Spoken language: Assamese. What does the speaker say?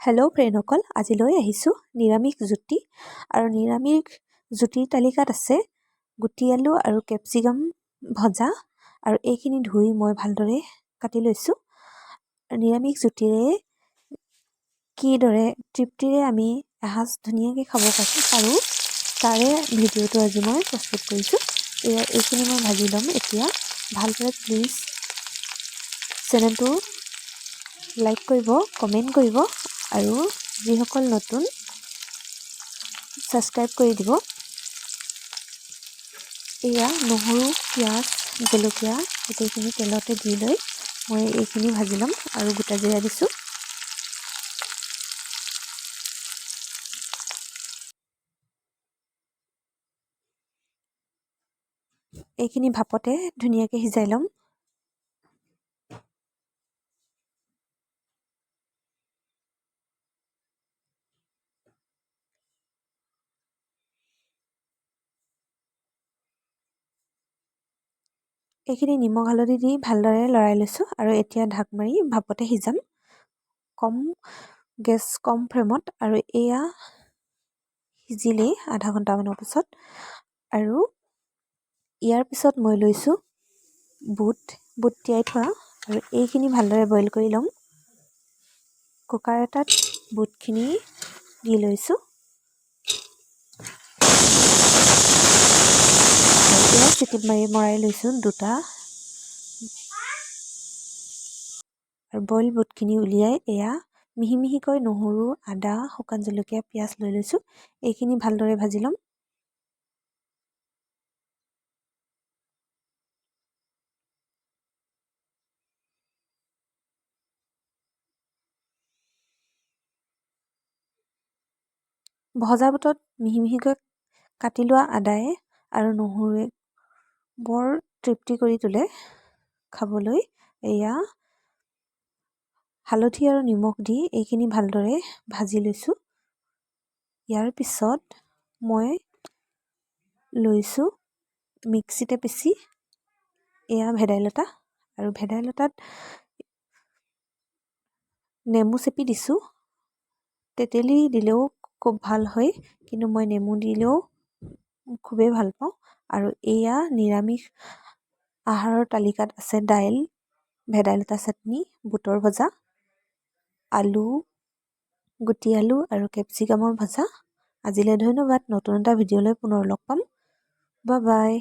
হেল্ল' ফ্ৰেণ্ডসকল, আজিলৈ আহিছোঁ নিৰামিষ জুতি আৰু নিৰামিষ জুতিৰ তালিকাত আছে গুটি আলু আৰু কেপচিকাম ভজা আৰু এইখিনি ধুই মই ভালদৰে কাটি লৈছোঁ। নিৰামিষ জুতিৰে কিদৰে তৃপ্তিৰে আমি এসাঁজ ধুনীয়াকৈ খাব পাৰোঁ তাৰে ভিডিঅ'টো আজি মই প্ৰস্তুত কৰিছোঁ। এইখিনি মই ভাজি ল'ম। এতিয়া ভালদৰে প্লিজ চেনেলটো লাইক কৰিব, কমেণ্ট কৰিব আৰু যিসকল নতুন ছাবস্ক্ৰাইব কৰি দিব। এয়া নহৰু, পিঁয়াজ, জলকীয়া গোটেইখিনি তেলতে দি লৈ মই এইখিনি ভাজি ল'ম আৰু গোটা জিৰা দিছোঁ। এইখিনি ভাপতে ধুনীয়াকৈ সিজাই ল'ম। এইখিনি নিমখ হালধি দি ভালদৰে লৰাই লৈছোঁ আৰু এতিয়া ঢাক মাৰি ভাপতে সিজাম গেছ কম ফ্লেমত। আৰু এয়া সিজিলেই আধা ঘণ্টামানৰ পিছত। আৰু ইয়াৰ পিছত মই লৈছোঁ বুট তিয়াই থোৱা আৰু এইখিনি ভালদৰে বইল কৰি ল'ম। কুকাৰ এটাত বুটখিনি দি লৈছোঁ। চিটি মৰাই লৈছোঁ দুটা আৰু বইল বুটখিনি উলিয়াই এয়া মিহি মিহিকৈ নহৰু, আদা, শুকান জলকীয়া, পিঁয়াজ লৈ লৈছোঁ। এইখিনি ভালদৰে ভাজি ল'ম। ভজা বুটত মিহি মিহিকৈ কাটি লোৱা আদায়ে আৰু নহৰুৱে বৰ তৃপ্তি কৰি তোলে খাবলৈ। এয়া হালধি আৰু নিমখ দি এইখিনি ভালদৰে ভাজি লৈছোঁ। ইয়াৰ পিছত মই লৈছোঁ মিক্সিতে পিচি এয়া ভেদাইলতা আৰু ভেদাইলতাত নেমু চেপি দিছোঁ। তেতেলী দিলেও খুব ভাল হয়, কিন্তু মই নেমু দিলেও খুবেই ভাল পাওঁ। আৰু এয়া নিৰামিষ আহাৰৰ তালিকাত আছে দাইল, ভেদাইলতা চাটনি, বুটৰ ভজা, আলু, গুটি আলু আৰু কেপচিকামৰ ভজা। আজিলৈ ধন্যবাদ। নতুন এটা ভিডিঅ'লৈ পুনৰ লগ পাম। Bye bye.